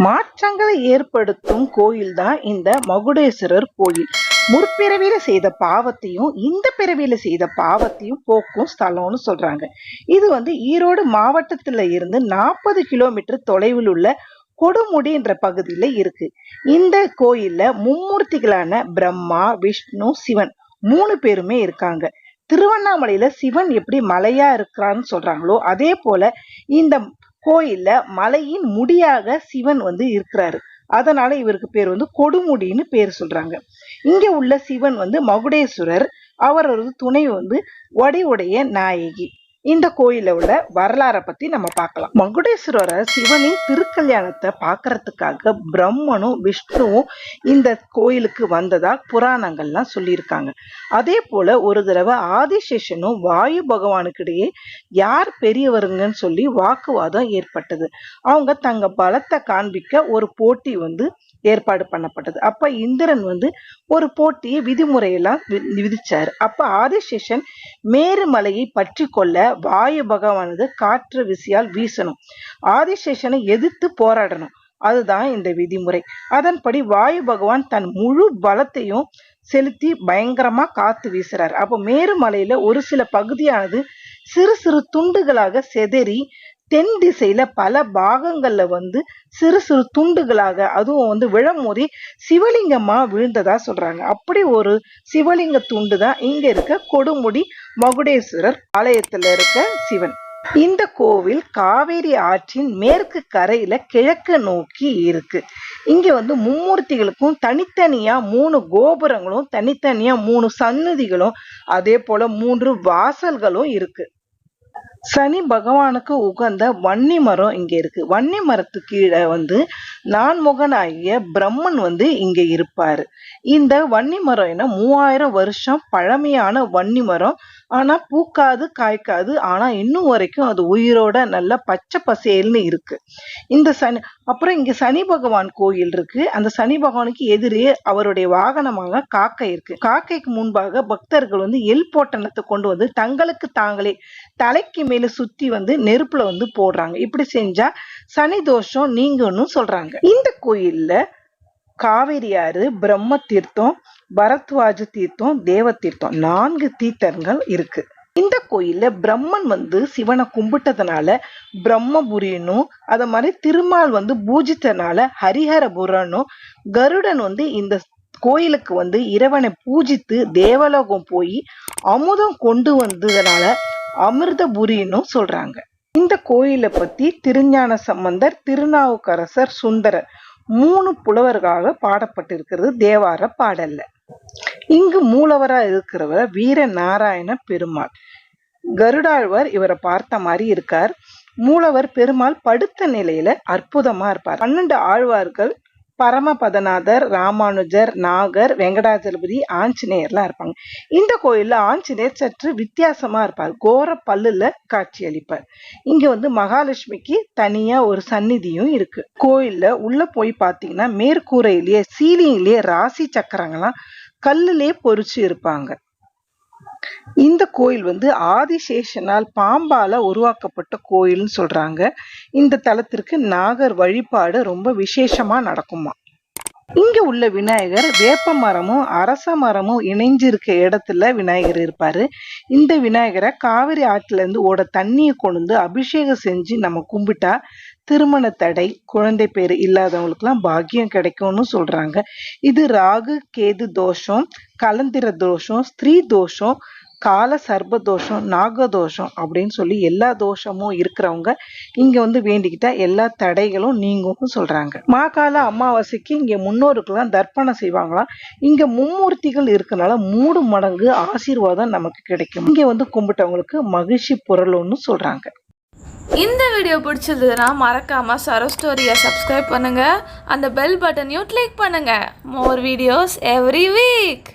மாற்றங்களை ஏற்படுத்தும் கோயில் தான் இந்த மகுடேஸ்வரர் கோயில். முற்பிறவியில செய்த பாவத்தையும் இந்த பிறவியில செய்த பாவத்தையும் போக்கும் ஸ்தலம்னு சொல்றாங்க. இது ஈரோடு மாவட்டத்துல இருந்து 40 கிலோமீட்டர் தொலைவில் உள்ள கொடுமுடி என்ற பகுதியில இருக்கு. இந்த கோயில்ல மும்மூர்த்திகளான பிரம்மா, விஷ்ணு, சிவன் 3 பேருமே இருக்காங்க. திருவண்ணாமலையில சிவன் எப்படி மலையா இருக்கிறான்னு சொல்றாங்களோ அதே போல இந்த கோயில்ல மலையின் முடியாக சிவன் இருக்கிறாரு. அதனால இவருக்கு பேர் கொடுமுடின்னு பேர் சொல்றாங்க. இங்க உள்ள சிவன் மகுடேஸ்வரர், அவரது துணை வடிவுடைய நாயகி. இந்த கோயில உள்ள வரலாறை பத்தி நம்ம பார்க்கலாம். மகுடேஸ்வரர் சிவனின் திருக்கல்யாணத்தை பார்க்கறதுக்காக பிரம்மனும் விஷ்ணுவும் இந்த கோயிலுக்கு வந்ததா புராணங்கள்லாம் சொல்லியிருக்காங்க. அதே போல ஒரு தடவை ஆதிசேஷனும் வாயு பகவானுக்கு இடையே யார் பெரியவருங்கன்னு சொல்லி வாக்குவாதம் ஏற்பட்டது. அவங்க தங்க பலத்தை காண்பிக்க ஒரு போட்டி ஏற்பாடு பண்ணப்பட்டது. அப்ப இந்திரன் ஒரு போட்டியை விதிமுறையெல்லாம் விதிச்சாரு. அப்ப ஆதிசேஷன் மேருமலையை பற்றி கொள்ள வாயு பகவானது காற்று விசையால் வீசணும், ஆதிசேஷனை எதிர்த்து போராடணும். அதுதான் இந்த விதிமுறை. அதன்படி வாயு பகவான் தன் முழு பலத்தையும் செலுத்தி பயங்கரமா காத்து வீசுறாரு. அப்போ மேருமலையில ஒரு சில பகுதியானது சிறு சிறு துண்டுகளாக செதறி தென் திசையில பல பாகங்கள்ல சிறு சிறு துண்டுகளாக அதுவும் விழமோதி சிவலிங்கமா விழுந்ததா சொல்றாங்க. அப்படி ஒரு சிவலிங்க துண்டு தான் இங்க இருக்க கொடுமுடி மகுடேஸ்வரர் ஆலயத்துல இருக்க சிவன். இந்த கோவில் காவேரி ஆற்றின் மேற்கு கரையில கிழக்கு நோக்கி இருக்கு. இங்க மும்மூர்த்திகளுக்கும் தனித்தனியா 3 கோபுரங்களும் தனித்தனியா 3 சன்னதிகளும் அதே போல 3 வாசல்களும் இருக்கு. சனி பகவானுக்கு உகந்த வன்னி மரம் இங்க இருக்கு. வன்னி மரத்துக்கு கீழே நான்முகனாகிய பிரம்மன் இங்க இருப்பாரு. இந்த வன்னி மரம் 3000 வருஷம் பழமையான வன்னி மரம். ஆனா பூக்காது காய்க்காது. ஆனா இன்னும் வரைக்கும் அது உயிரோட நல்ல பச்சை பசேல்னு இருக்கு. இந்த அப்புறம் இங்க சனி பகவான் கோயில் இருக்கு. அந்த சனி பகவானுக்கு எதிரே அவருடைய வாகனமாக காக்கை இருக்கு. காக்கைக்கு முன்பாக பக்தர்கள் எல் போட்டனத்தை கொண்டு தங்களுக்கு தாங்களே தலைக்கு மேல சுத்தி நெருப்புல போடுறாங்க. இப்படி செஞ்சா சனி தோஷம் நீங்கன்னு சொல்றாங்க. இந்த கோயில்ல காவேரி ஆறு, பிரம்ம தீர்த்தம், பரத்வாஜ தீர்த்தம், தேவ தீர்த்தம் 4 தீர்த்தங்கள் இருக்கு. இந்த கோயில்ல பிரம்மன் சிவனை கும்பிட்டதுனால பிரம்மபுரினும், அத மாதிரி திருமால் பூஜித்தனால ஹரிஹரபுரனும், கருடன் இந்த கோயிலுக்கு இறைவனை பூஜித்து தேவலோகம் போய் அமுதம் கொண்டு வந்ததுனால அமிர்தபுரின்னு சொல்றாங்க. இந்த கோயிலை பத்தி திருஞான சம்பந்தர், திருநாவுக்கரசர், சுந்தரர் 3 புலவர்களாக பாடப்பட்டிருக்கிறது தேவார பாடல்ல. இங்கு மூலவரா இருக்கிறவர் வீர நாராயண பெருமாள். கருடாழ்வார் இவரை பார்த்த மாதிரி இருக்கார். மூலவர் பெருமாள் படுத்த நிலையில அற்புதமா இருப்பார். 12 ஆழ்வார்கள் பரமபதநாதர், ராமானுஜர், நாகர், வெங்கடாஜலபதி, ஆஞ்சநேயர்லாம் இருப்பாங்க. இந்த கோயில்ல ஆஞ்சநேயர் சற்று வித்தியாசமா இருப்பார். கோர பல்லுல காட்சி அளிப்பார். இங்க மகாலட்சுமிக்கு தனியா ஒரு சந்நிதியும் இருக்கு. கோயில்ல உள்ள போய் பாத்தீங்கன்னா மேற்கூரையிலேயே சீலிங்லயே ராசி சக்கரங்கள்லாம் கல்லுலயே பொறிச்சு இருப்பாங்க. இந்த கோயில் ஆதிசேஷனால் பாம்பால உருவாக்கப்பட்ட கோயில்னு சொல்றாங்க. இந்த தலத்திற்கு நாகர் வழிபாடு ரொம்ப விசேஷமா நடக்குமா. இங்க உள்ள விநாயகர் வேப்ப மரமும் அரச மரமும் இணைஞ்சிருக்க இடத்துல விநாயகர் இருப்பாரு. இந்த விநாயகரை காவிரி ஆற்றுல இருந்து ஓட தண்ணியை கொண்டு அபிஷேகம் செஞ்சு நம்ம கும்பிட்டா திருமண தடை, குழந்தை பேர் இல்லாதவங்களுக்கு எல்லாம் பாக்கியம் கிடைக்கும்னு சொல்றாங்க. இது ராகு கேது தோஷம், கலந்திர தோஷம், ஸ்திரீ தோஷம், கால சர்ப தோஷம், நாக தோஷம் அப்படின்னு சொல்லி எல்லா தோஷமும் இருக்கிறவங்க இங்க வேண்டிக்கிட்டா எல்லா தடைகளும் நீங்கும் சொல்றாங்க. மாகால அமாவாசைக்கு இங்க முன்னோருக்கெல்லாம் தர்ப்பணம் செய்வாங்களாம். இங்க மும்மூர்த்திகள் இருக்கனால 3 மடங்கு ஆசீர்வாதம் நமக்கு கிடைக்கும். இங்க கும்பிட்டவங்களுக்கு மகிழ்ச்சி பொருள்னு சொல்றாங்க. இந்த வீடியோ பிடிச்சிருந்ததுன்னா மறக்காம சரோ ஸ்டோரியை சப்ஸ்கிரைப் பண்ணுங்க, அந்த பெல் பட்டனையும் கிளிக் பண்ணுங்க. More videos every week.